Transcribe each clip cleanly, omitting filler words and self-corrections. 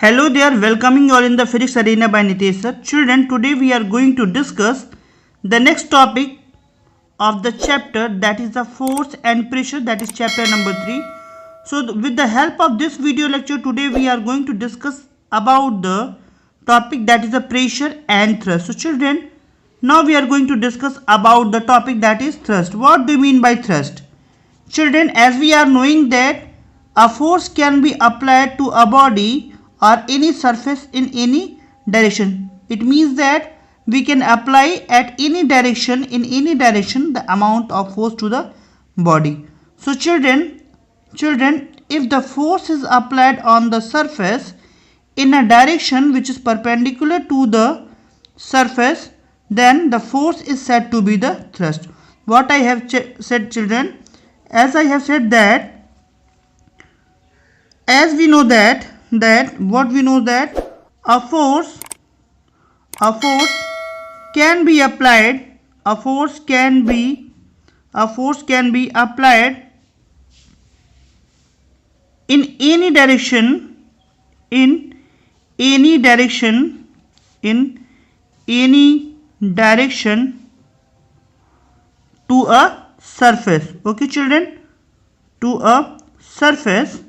Hello there, welcoming you all in the physics arena by Nitesh sir. Children, today we are going to discuss the next topic of the chapter, that is the force and pressure, that is chapter number 3. So with the help of this video lecture, today we are going to discuss about the topic that is the pressure and thrust. So children, now we are going to discuss about the topic that is thrust. What do you mean by thrust? Children, as we are knowing that a force can be applied to a body or any surface in any direction. It means that we can apply at any direction, in any direction, the amount of force to the body. So children, if the force is applied on the surface in a direction which is perpendicular to the surface, then the force is said to be the thrust. What I have said, children, as I have said that, as we know that a force can be applied, in any direction, to a surface. Okay children, to a surface.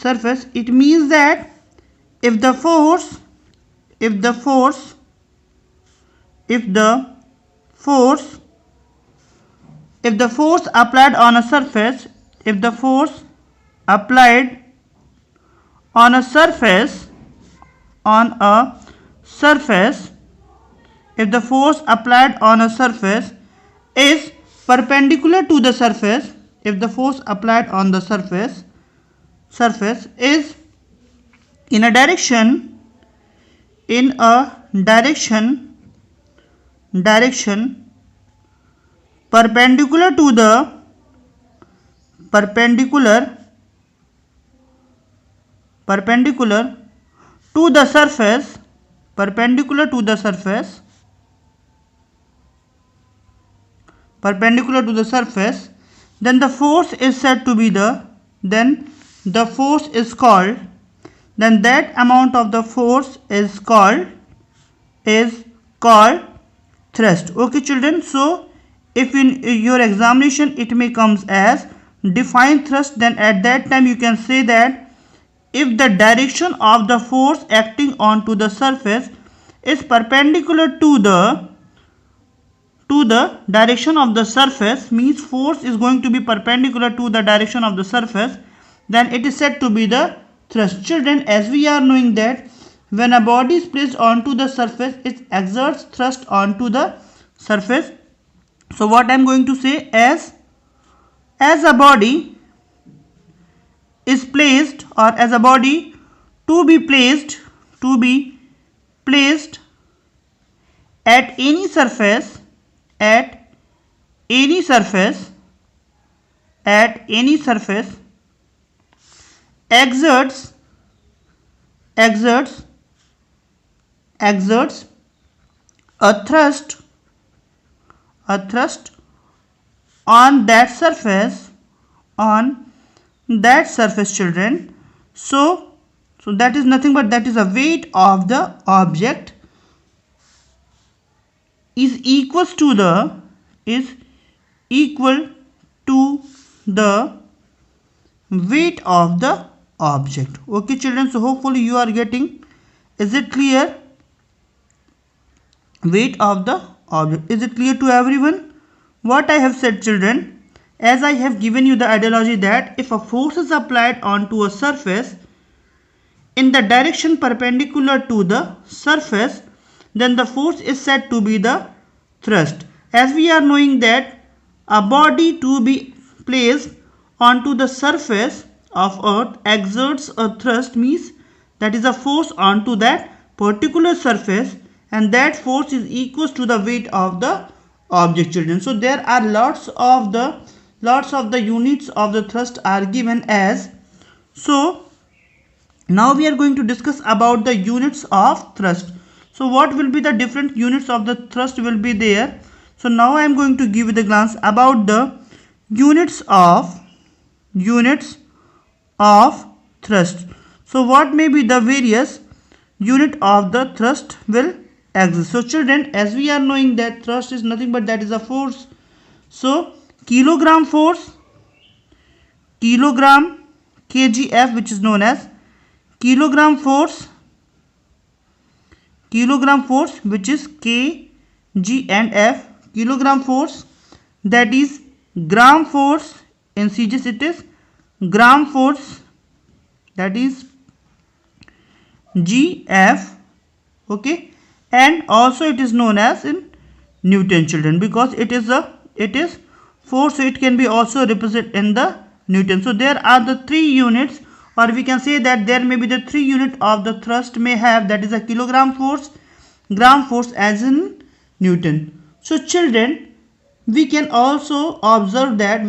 It means that if the force applied on a surface, if the force applied on a surface is perpendicular to the surface, if the force applied on the surface is in a direction perpendicular to the surface, then the force is said to be that amount of the force is called thrust. Okay children, so if in your examination it may comes as define thrust, then at that time you can say that if the direction of the force acting onto the surface is perpendicular to the direction of the surface, means force is going to be perpendicular to the direction of the surface, then it is said to be the thrust. Children, as we are knowing that when a body is placed onto the surface, it exerts thrust onto the surface. So what I am going to say, as a body is placed, or as a body to be placed at any surface, exerts a thrust on that surface, children. So that is nothing but that is a weight of the object is equal to the weight of the object. Okay children, so hopefully you are getting. Is it clear? Weight of the object, is it clear to everyone what I have said, children? As I have given you the ideology that if a force is applied onto a surface in the direction perpendicular to the surface, then the force is said to be the thrust. As we are knowing that a body to be placed onto the surface of earth exerts a thrust, means that is a force onto that particular surface, and that force is equal to the weight of the object, children. So there are lots of the units of the thrust are given as. So now we are going to discuss about the units of thrust. So what will be the different units of the thrust will be there. So now I am going to give you the glance about the units of thrust. So what may be the various unit of the thrust will exist. So children, as we are knowing that thrust is nothing but that is a force. So kilogram force, kilogram, kgf, which is known as kilogram force, which is k, g and f, kilogram force, that is gram force, in CGS it is gram force, that is gf, okay, and also it is known as in Newton, children, because it is force, so it can be also represented in the Newton. So there are the three units, or we can say that there may be the three unit of the thrust may have, that is a kilogram force, gram force as in Newton. So children, we can also observe that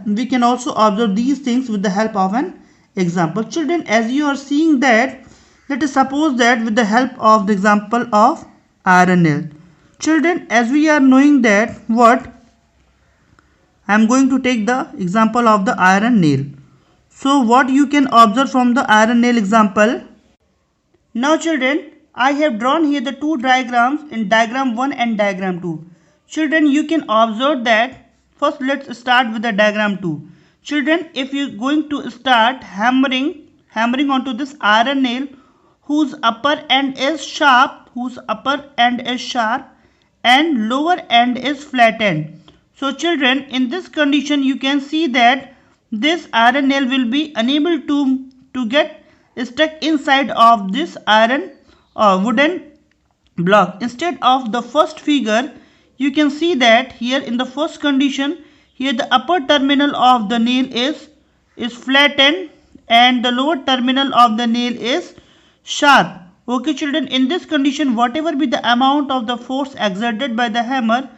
we can also observe these things with the help of an example. Children, as you are seeing that, let us suppose that with the help of the example of iron nail. Children, as we are knowing that what, I am going to take the example of the iron nail. So what you can observe from the iron nail example. Now children, I have drawn here the two diagrams in diagram 1 and diagram 2. Children, you can observe that, first let's start with the diagram 2. Children, if you are going to start hammering onto this iron nail whose upper end is sharp, and lower end is flattened. So children, in this condition you can see that this iron nail will be unable to get stuck inside of this iron wooden block. Instead of the first figure, you can see that here in the first condition, here the upper terminal of the nail is flattened and the lower terminal of the nail is sharp. Okay children, in this condition, whatever be the amount of the force exerted by the hammer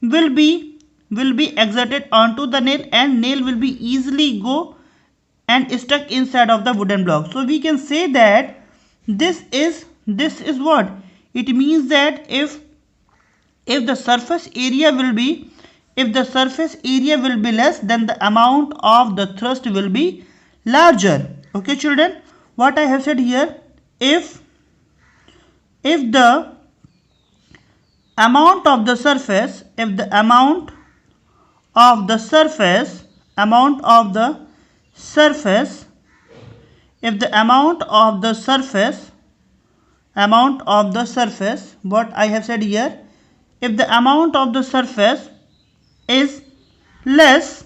will be exerted onto the nail, and nail will be easily go and stuck inside of the wooden block. So we can say that this is what it means, that if the surface area will be less, then the amount of the thrust will be larger. Okay children, what I have said here, if the amount of the surface what I have said here, if the amount of the surface is less,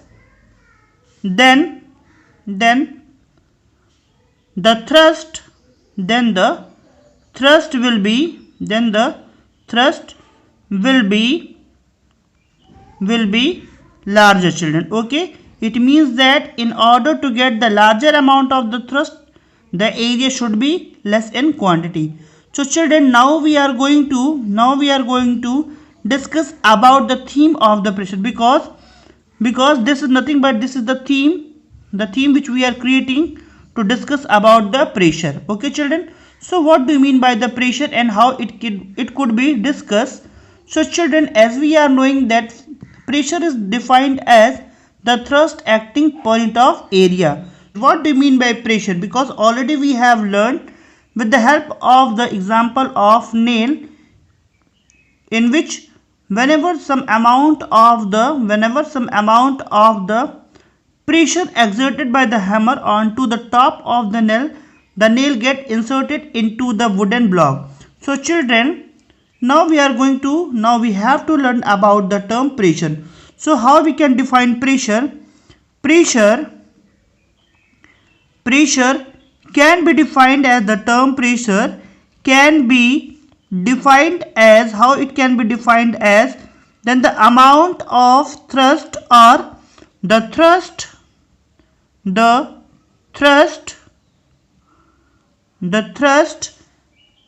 then the thrust will be larger, children. Okay, it means that in order to get the larger amount of the thrust, the area should be less in quantity. So children, now we are going to discuss about the theme of the pressure, because this is nothing but this is the theme which we are creating to discuss about the pressure. Okay children, so what do you mean by the pressure and how it could be discussed? So children, as we are knowing that pressure is defined as the thrust acting point of area. What do you mean by pressure? Because already we have learned with the help of the example of nail, in which whenever some amount of the pressure exerted by the hammer onto the top of the nail get inserted into the wooden block. So children, now we have to learn about the term pressure. So how we can define pressure? Pressure can be defined as, the term pressure can be defined as, how it can be defined as, then the amount of thrust, or the thrust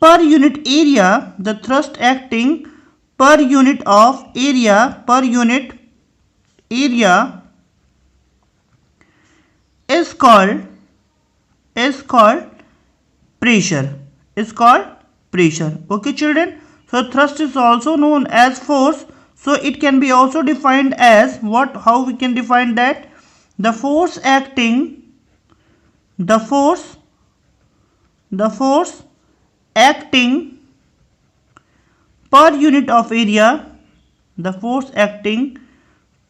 per unit area, the thrust acting per unit of area, is called pressure. Okay children, so thrust is also known as force, so it can be also defined as what? How we can define that? The force the force acting per unit of area, the force acting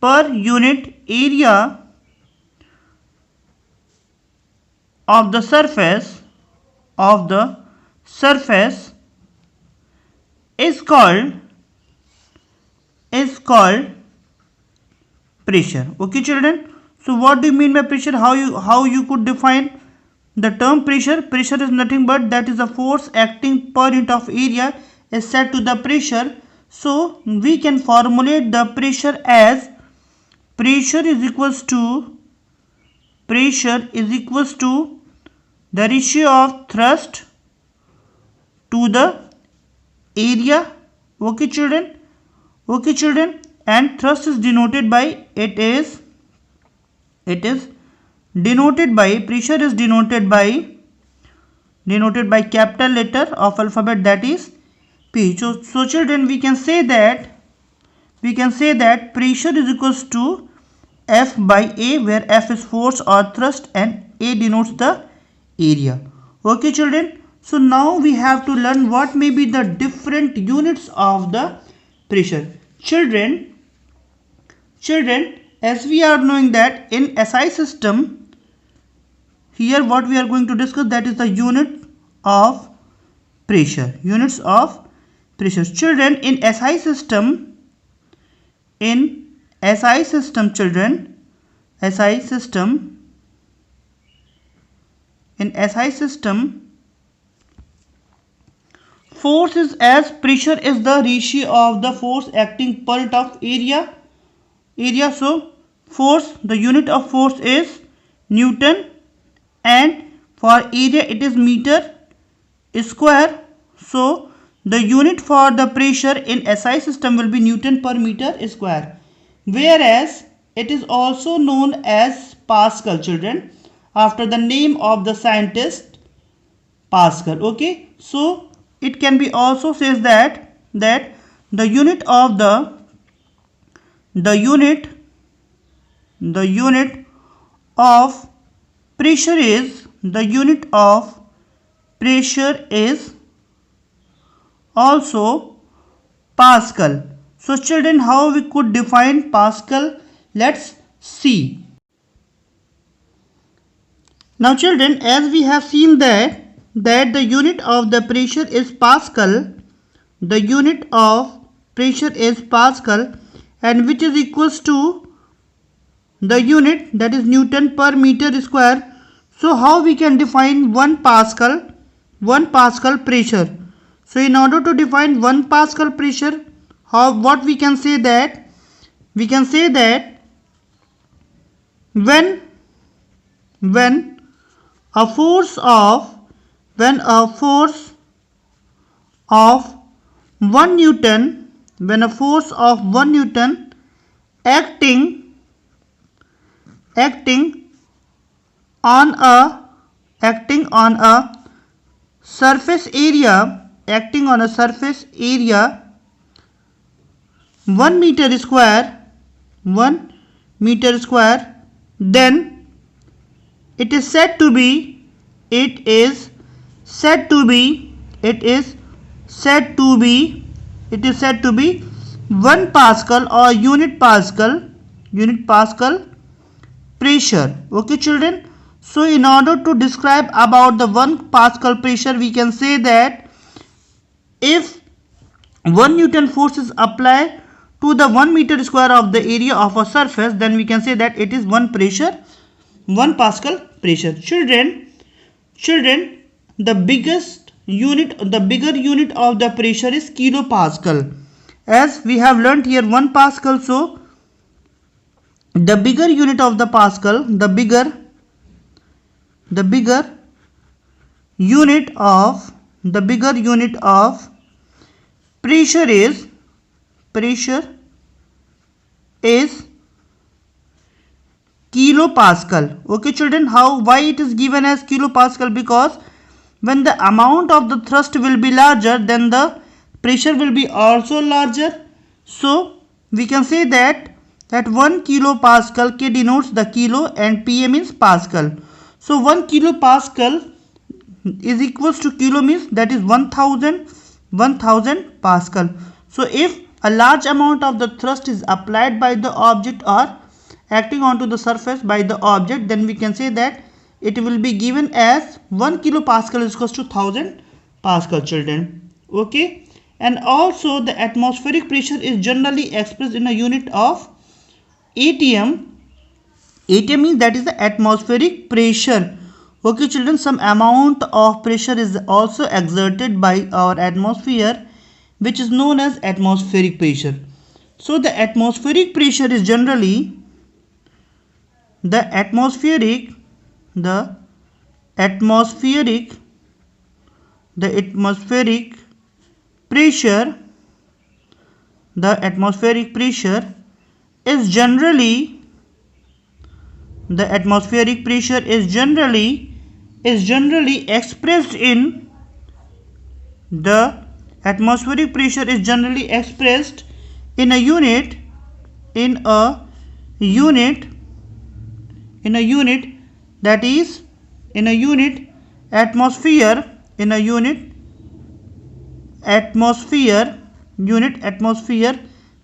per unit area of the surface is called pressure. Okay children, so what do you mean by pressure? How you could define the term pressure? Pressure is nothing but that is the force acting per unit of area is set to the pressure. So we can formulate the pressure as pressure is equals to the ratio of thrust to the area. Okay children, and thrust is denoted by pressure is denoted by capital letter of alphabet, that is P. So children, we can say that pressure is equals to F by A, where F is force or thrust and A denotes the area. Okay children, so now we have to learn what may be the different units of the pressure. Children, as we are knowing that in SI system, here what we are going to discuss, that is the unit of pressure, units of pressure. Children, in SI system children, in SI system, force is as pressure is the ratio of the force acting per unit of area. So force, the unit of force is Newton, and for area it is meter square. So the unit for the pressure in SI system will be Newton per meter square, whereas it is also known as Pascal children, after the name of the scientist Pascal. Okay, so it can be also says that the unit of pressure is also Pascal. So children, how we could define Pascal? Let's see. Now children, as we have seen that the unit of the pressure is Pascal, the unit of pressure is Pascal, and which is equals to the unit, that is Newton per meter square. So how we can define 1 Pascal pressure? So in order to define 1 Pascal pressure, what we can say that when a force of 1 Newton, acting on a surface area 1 meter square, then it is said to be 1 Pascal or unit Pascal pressure. Okay children, so in order to describe about the 1 Pascal pressure, we can say that if 1 Newton force is applied to the 1 meter square of the area of a surface, then we can say that it is 1 Pascal pressure. Children, the bigger unit of the pressure is kilopascal. As we have learnt here 1 Pascal, so the bigger unit of the Pascal, the bigger unit of pressure is kilopascal. Okay children, why it is given as kilopascal? Because when the amount of the thrust will be larger, then the pressure will be also larger. So we can say that 1 kilopascal, K denotes the kilo and PA means Pascal. So 1 kilopascal is equals to kilo means that is 1000 Pascal. So if a large amount of the thrust is applied by the object or acting onto the surface by the object, then we can say that it will be given as 1 kilopascal is equals to 1000 Pascal, children. Okay, and also the atmospheric pressure is generally expressed in a unit of ATM. ATM means that is the atmospheric pressure. Okay, children, some amount of pressure is also exerted by our atmosphere, which is known as atmospheric pressure. So the atmospheric pressure is generally the atmospheric pressure is generally expressed in a unit that is atmosphere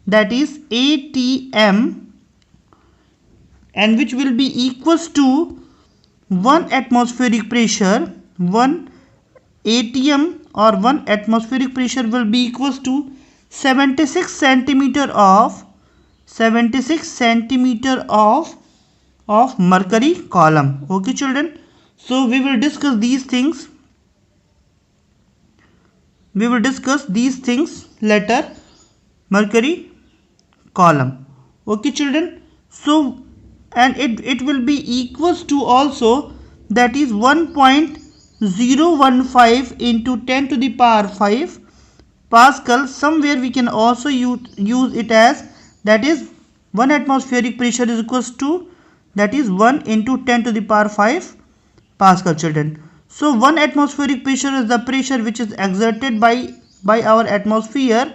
that is ATM, and which will be equals to 1 atmospheric pressure. 1 ATM or 1 atmospheric pressure will be equals to 76 centimeter of mercury column. Okay, children, so we will discuss these things later. Mercury column. Okay, children, so and it will be equals to also that is 1.015 into 10 to the power 5 Pascal. Somewhere we can also use it as that is 1 atmospheric pressure is equals to that is 1 into 10 to the power 5 Pascal, children. So 1 atmospheric pressure is the pressure which is exerted by our atmosphere,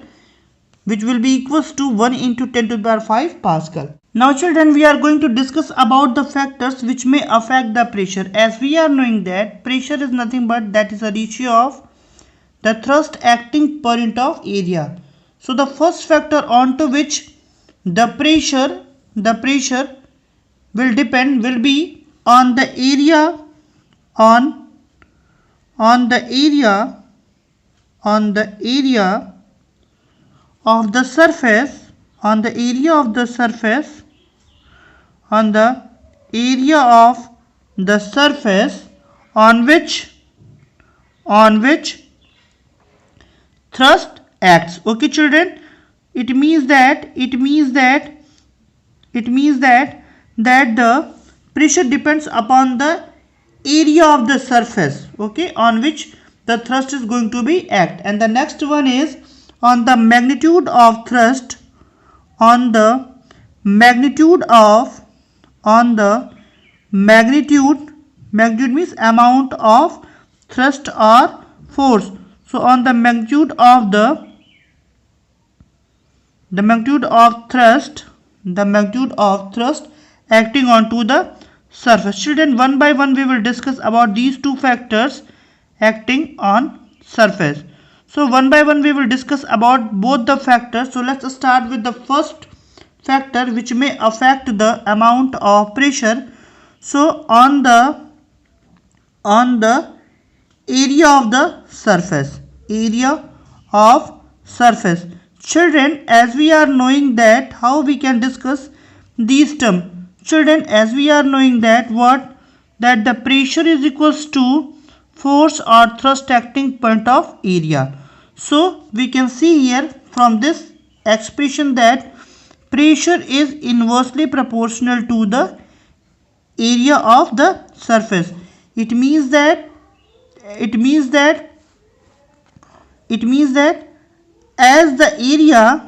which will be equals to 1 into 10 to the power 5 Pascal. Now, children, we are going to discuss about the factors which may affect the pressure. As we are knowing that pressure is nothing but that is a ratio of the thrust acting per unit of area. So the first factor onto which the pressure will depend will be on the area of the surface on which thrust acts. Okay, children, it means that the pressure depends upon the area of the surface, okay, on which the thrust is going to be act. And the next one is on the magnitude of thrust, magnitude means amount of thrust or force. So on the magnitude of thrust acting onto the surface. Children, one by one we will discuss about these two factors acting on surface. So one by one we will discuss about both the factors. So let's start with the first factor which may affect the amount of pressure. So on the area of the surface, children, as we are knowing that how we can discuss these terms. Children, as we are knowing that that the pressure is equals to force or thrust acting point of area. So we can see here from this expression that pressure is inversely proportional to the area of the surface. It means that as the area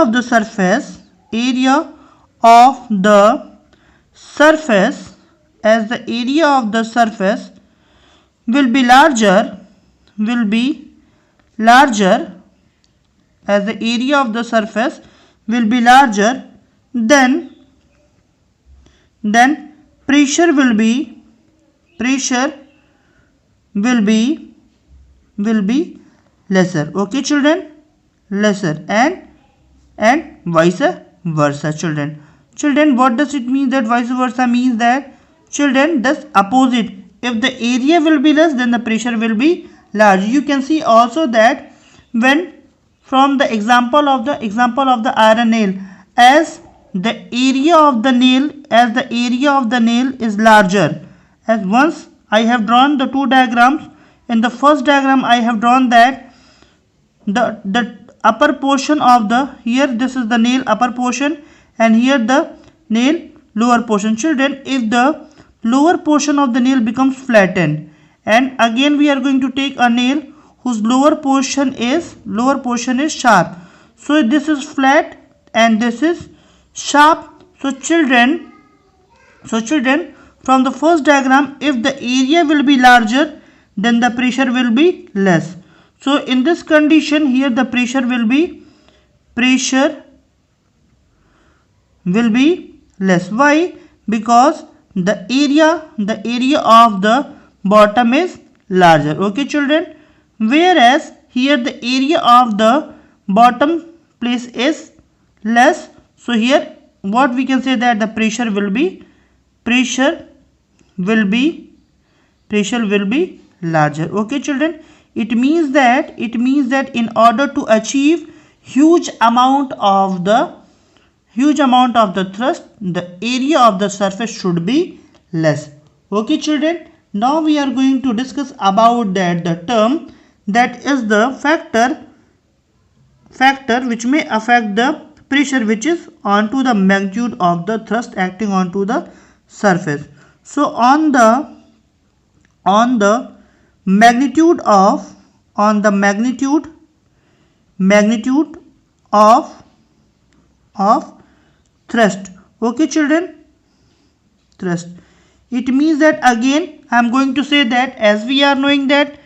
of the surface will be larger, then pressure will be pressure will be lesser. Okay children, lesser, and vice versa children. Children, what does it mean that vice versa means? That children, thus opposite, if the area will be less, then the pressure will be large. You can see also that when from the example of the iron nail, as the area of the nail is larger, as once I have drawn the two diagrams. In the first diagram I have drawn that the upper portion of the, here this is the nail upper portion and here the nail lower portion. Children, if the lower portion of the nail becomes flattened, and again we are going to take a nail whose lower portion is sharp, so this is flat and this is sharp. So children, from the first diagram, if the area will be larger, then the pressure will be less. So in this condition, here the pressure will be less. Why? Because the area of the bottom is larger. Okay children, whereas here the area of the bottom place is less, so here what we can say that the pressure will be larger. Okay children, it means that in order to achieve huge amount of the thrust, the area of the surface should be less. Okay children, now we are going to discuss about that the term that is the factor which may affect the pressure which is onto the magnitude of the thrust acting onto the surface. So on the magnitude of thrust. Okay children, thrust, it means that again I am going to say that as we are knowing that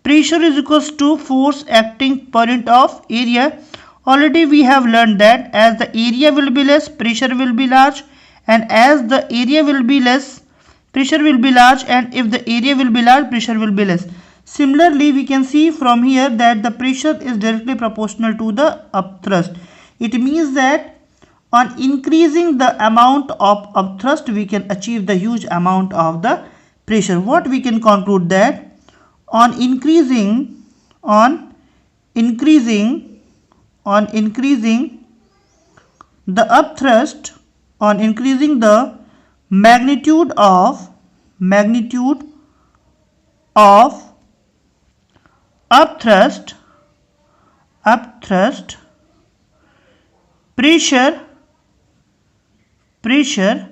pressure is equals to force acting per unit of area. Already we have learned that as the area will be less, pressure will be large, and as the area will be less, pressure will be large, and if the area will be large, pressure will be less. Similarly, we can see from here that the pressure is directly proportional to the upthrust. It means that on increasing the amount of upthrust, we can achieve the huge amount of the pressure. What we can conclude that on increasing the upthrust, on increasing the magnitude of upthrust, pressure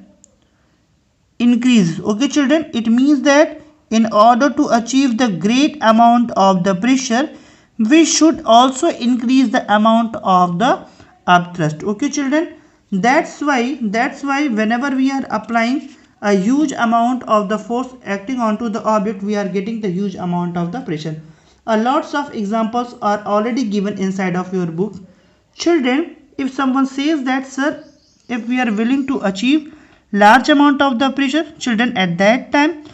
increases. Okay children, it means that in order to achieve the great amount of the pressure, we should also increase the amount of the upthrust. Okay children, that's why whenever we are applying a huge amount of the force acting onto the object, we are getting the huge amount of the pressure. Lots of examples are already given inside of your book. Children, if someone says that sir, if we are willing to achieve large amount of the pressure, children, at that time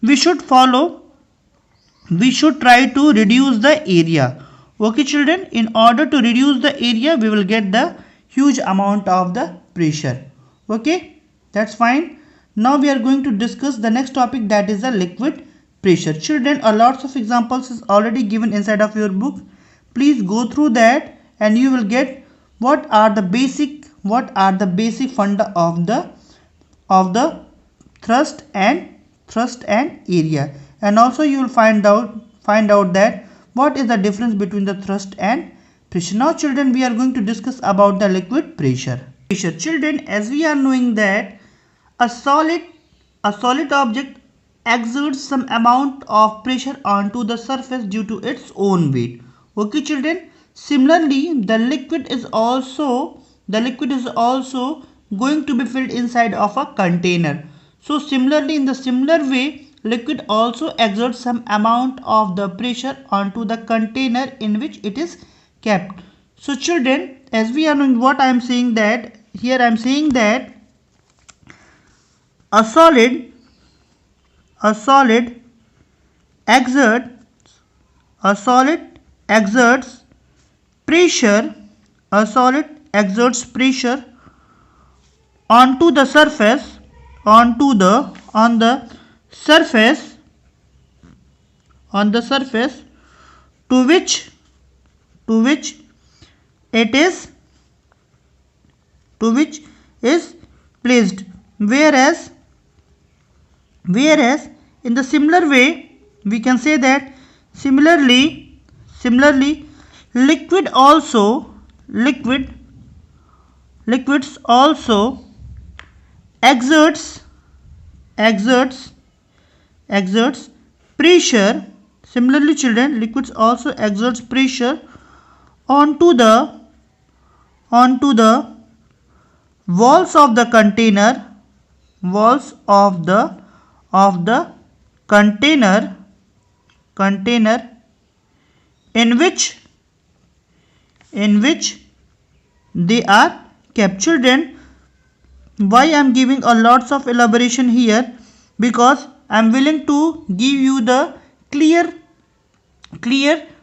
we should try to reduce the area. Okay children, in order to reduce the area, we will get the huge amount of the pressure. Okay, that's fine. Now we are going to discuss the next topic, that is the liquid pressure. Children, lots of examples is already given inside of your book. Please go through that and you will get what are the basic funda of the thrust and area, and also you will find out that what is the difference between the thrust and pressure. Now children, we are going to discuss about the liquid pressure. Children, as we are knowing that a solid object exerts some amount of pressure onto the surface due to its own weight. Okay children, similarly the liquid is also going to be filled inside of a container. So similarly, in the similar way, liquid also exerts some amount of the pressure onto the container in which it is kept. So children, as we are knowing what I am saying, that here I am saying that a solid a solid exerts a solid exerts pressure a solid exerts pressure onto the surface on the surface on the surface to which it is to which is placed, whereas in the similar way we can say that similarly liquid also liquids also exerts exerts pressure. Similarly children, liquids also exerts pressure onto the walls of the container container in which they are kept. Children, why I am giving a lots of elaboration here? Because I am willing to give you the clear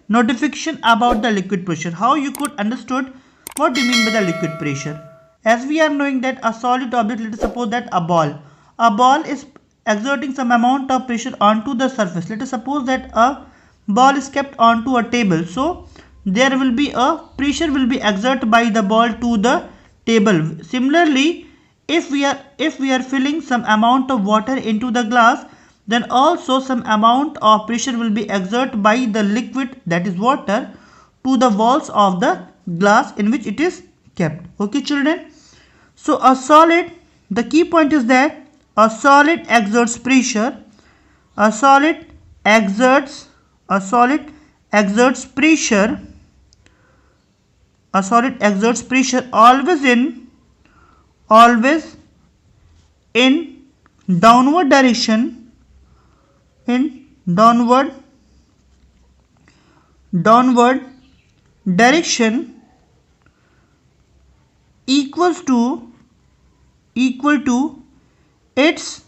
notification about the liquid pressure. How you could understood what do you mean by the liquid pressure? As we are knowing that a solid object, let us suppose that a ball is exerting some amount of pressure onto the surface. Let us suppose that a ball is kept onto a table, so there will be a pressure will be exerted by the ball to the table. Similarly, if we are filling some amount of water into the glass, then also some amount of pressure will be exerted by the liquid, that is water, to the walls of the glass in which it is kept. Okay children, so a solid, the key point is that a solid exerts pressure a solid exerts pressure always in downward direction equal to its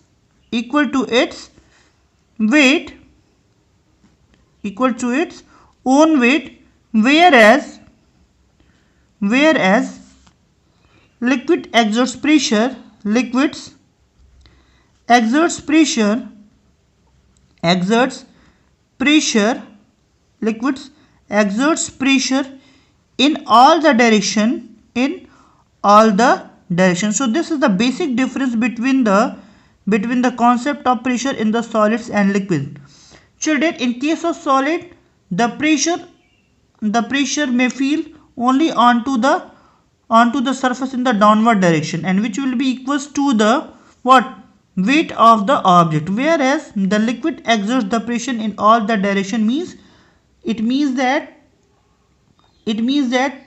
weight own weight, whereas liquid exerts pressure liquids exerts pressure in all the direction So this is the basic difference between the concept of pressure in the solids and liquid. Children, in case of solid, the pressure may feel only onto the surface in the downward direction, and which will be equals to the weight of the object, whereas the liquid exerts the pressure in all the direction. It means that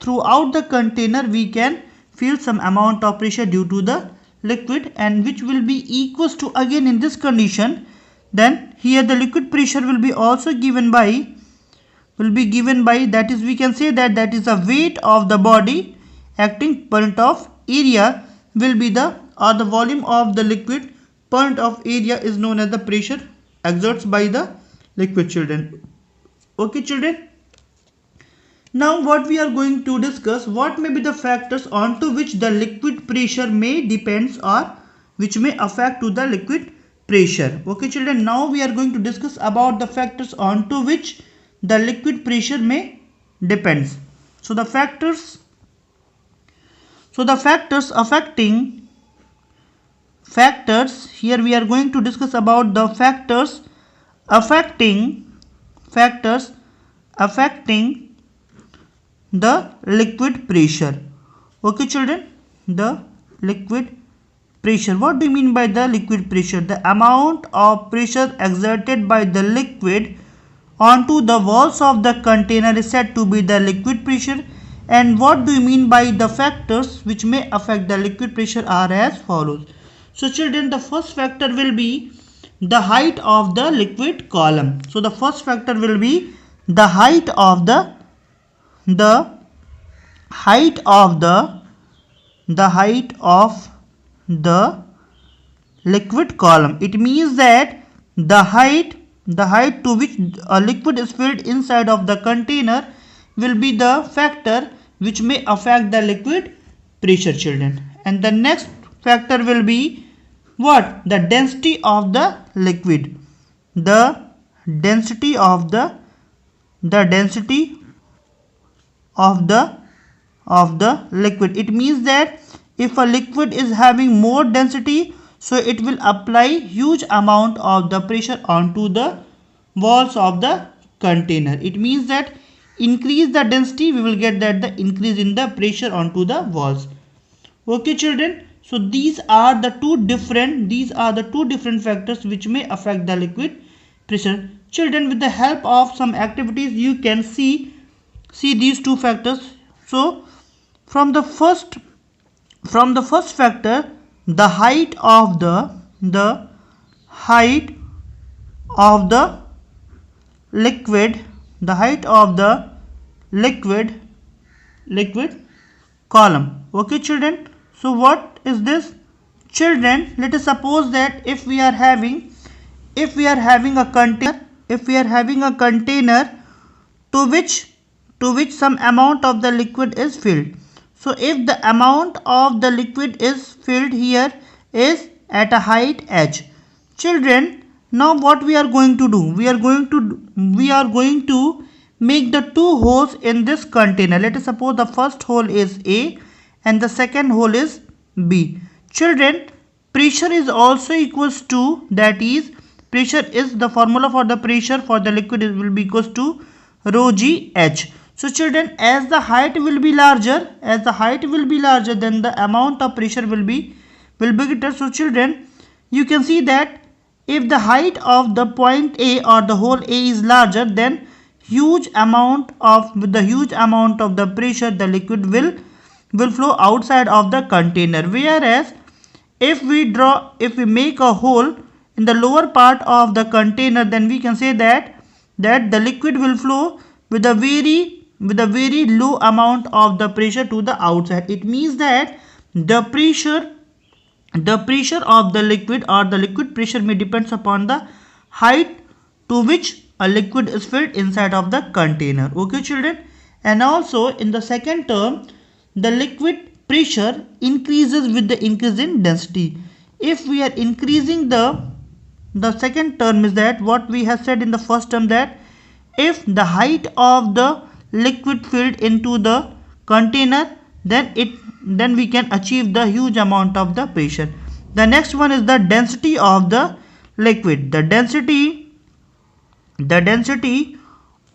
throughout the container we can feel some amount of pressure due to the liquid, and which will be equals to, again in this condition, then here the liquid pressure will be also given by that is, we can say that is the weight of the body acting per unit of area will be the volume of the liquid per unit of area is known as the pressure exerts by the liquid. Children, okay children, now what we are going to discuss, what may be the factors onto which the liquid pressure may depends or which may affect to the liquid pressure. Okay children, now we are going to discuss about the factors onto which the liquid pressure may depends. So the factors affecting here we are going to discuss about the factors affecting the liquid pressure. Okay children, the liquid pressure, what do you mean by the liquid pressure? The amount of pressure exerted by the liquid onto the walls of the container is said to be the liquid pressure. And what do you mean by the factors which may affect the liquid pressure are as follows. So children, the first factor will be the height of the liquid column. So the first factor will be the height of the liquid column. It means that the height to which a liquid is filled inside of the container will be the factor which may affect the liquid pressure, children. And the next factor will be what? The density of the liquid. The density of the liquid. It means that if a liquid is having more density, so it will apply huge amount of the pressure onto the walls of the container. It means that increase the density, we will get that the increase in the pressure onto the walls. Okay, children. So these are the two different factors which may affect the liquid pressure. Children, with the help of some activities, you can see these two factors. So from the first factor, the height of the liquid column. Okay, children. So what is this? Children, let us suppose that if we are having a container to which some amount of the liquid is filled. So if the amount of the liquid is filled here is at a height h. Children, now what we are going to do? We are going to make the two holes in this container. Let us suppose the first hole is A and the second hole is B. Children, pressure is also equals to, that is, pressure is the formula for the pressure for the liquid will be equals to rho g h. So children, as the height will be larger, then the amount of pressure will be greater. So children, you can see that if the height of the point A or the hole A is larger, then huge amount of the pressure, the liquid will flow outside of the container. Whereas if we make a hole in the lower part of the container, then we can say that the liquid will flow with a very low amount of the pressure to the outside. It means that the pressure of the liquid or the liquid pressure may depends upon the height to which a liquid is filled inside of the container. Okay, children. And also in the second term, the liquid pressure increases with the increase in density. If we are increasing the second term is that what we have said in the first term, that if the height of the liquid filled into the container, then we can achieve the huge amount of the pressure. The next one is the density of the liquid. The density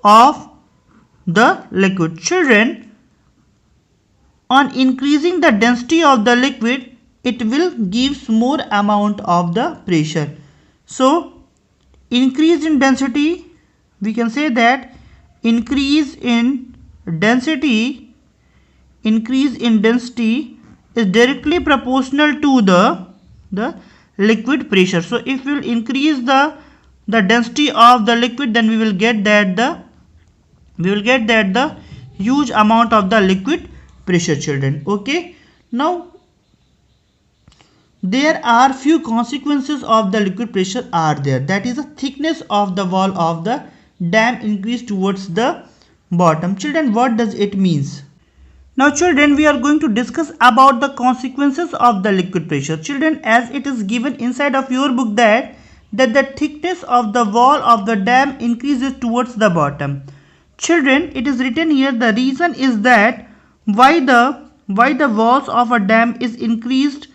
of the liquid. Children, on increasing the density of the liquid, it will give more amount of the pressure. So increase in density, we can say that increase in density is directly proportional to the liquid pressure. So if we will increase the density of the liquid, then we will get that the huge amount of the liquid pressure, children. Okay, now there are few consequences of the liquid pressure are there. That is, the thickness of the wall of the dam increase towards the bottom. Children, what does it means? Now children, we are going to discuss about the consequences of the liquid pressure. Children, as it is given inside of your book that the thickness of the wall of the dam increases towards the bottom. Children, it is written here, the reason is that why the walls of a dam is increased,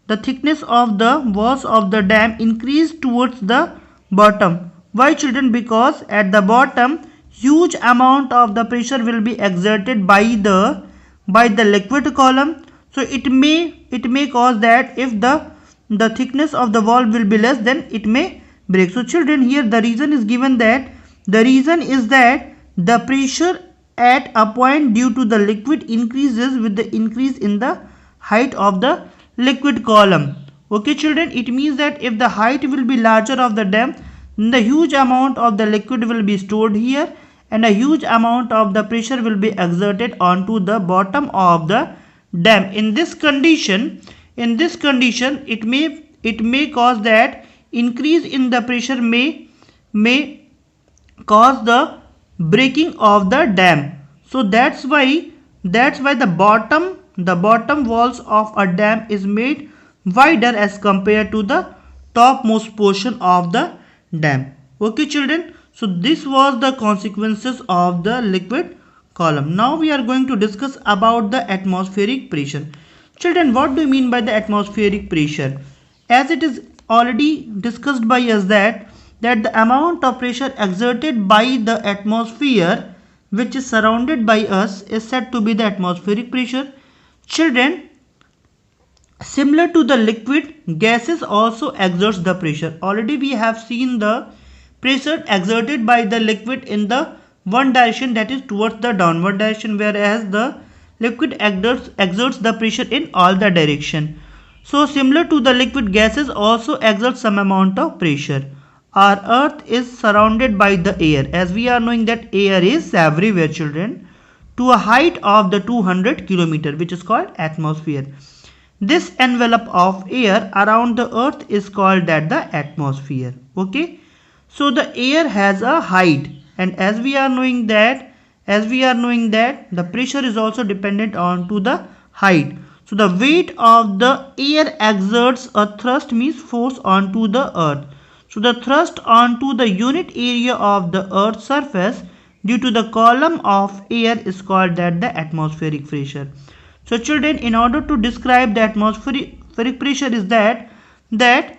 the thickness of the walls of the dam increased towards the bottom. Why, children? Because at the bottom huge amount of the pressure will be exerted by the liquid column. So it may cause that if the thickness of the wall will be less, then it may break. So children, here the reason is given that the pressure at a point due to the liquid increases with the increase in the height of the liquid column. Okay, children, it means that if the height will be larger of the dam, then the huge amount of the liquid will be stored here and a huge amount of the pressure will be exerted onto the bottom of the dam. In this condition, it may cause that increase in the pressure may cause the breaking of the dam. So that's why the bottom walls of a dam is made wider as compared to the topmost portion of the dam. Okay children, so this was the consequences of the liquid column. Now we are going to discuss about the atmospheric pressure. Children, what do you mean by the atmospheric pressure? As it is already discussed by us that the amount of pressure exerted by the atmosphere which is surrounded by us is said to be the atmospheric pressure. Children, similar to the liquid, gases also exerts the pressure. Already we have seen the pressure exerted by the liquid in the one direction, that is towards the downward direction, whereas the liquid exerts the pressure in all the direction. So similar to the liquid, gases also exert some amount of pressure. Our earth is surrounded by the air, as we are knowing that air is everywhere children, to a height of the 200 kilometer, which is called atmosphere. This envelope of air around the earth is called that the atmosphere. Okay, so the air has a height, and as we are knowing that the pressure is also dependent on to the height. So the weight of the air exerts a thrust, means force onto the earth. So the thrust onto the unit area of the earth's surface due to the column of air is called that the atmospheric pressure. So children, in order to describe the atmospheric pressure is that the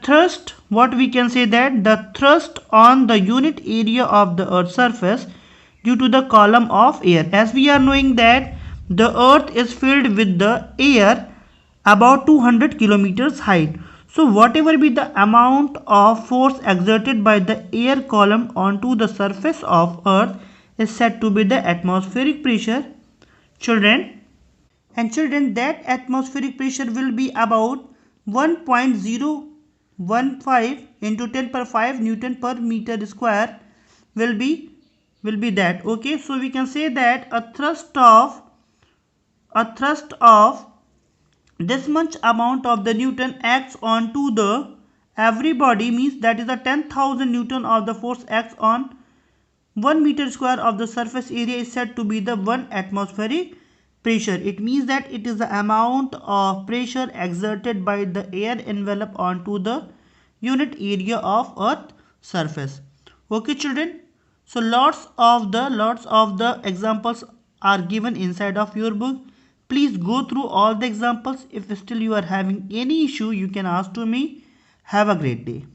thrust, what we can say, that the thrust on the unit area of the earth's surface due to the column of air. As we are knowing that the earth is filled with the air about 200 kilometers height. So whatever be the amount of force exerted by the air column onto the surface of earth is said to be the atmospheric pressure. Children, and children, that atmospheric pressure will be about 1.015 into 10 per 5 Newton per meter square will be that. Okay, so we can say that a thrust of this much amount of the Newton acts on to the every body, means that is a 10,000 Newton of the force acts on 1 meter square of the surface area is said to be the 1 atmospheric pressure. It means that it is the amount of pressure exerted by the air envelope onto the unit area of earth surface. Okay children, so lots of the examples are given inside of your book. Please go through all the examples. If still you are having any issue, you can ask to me. Have a great day.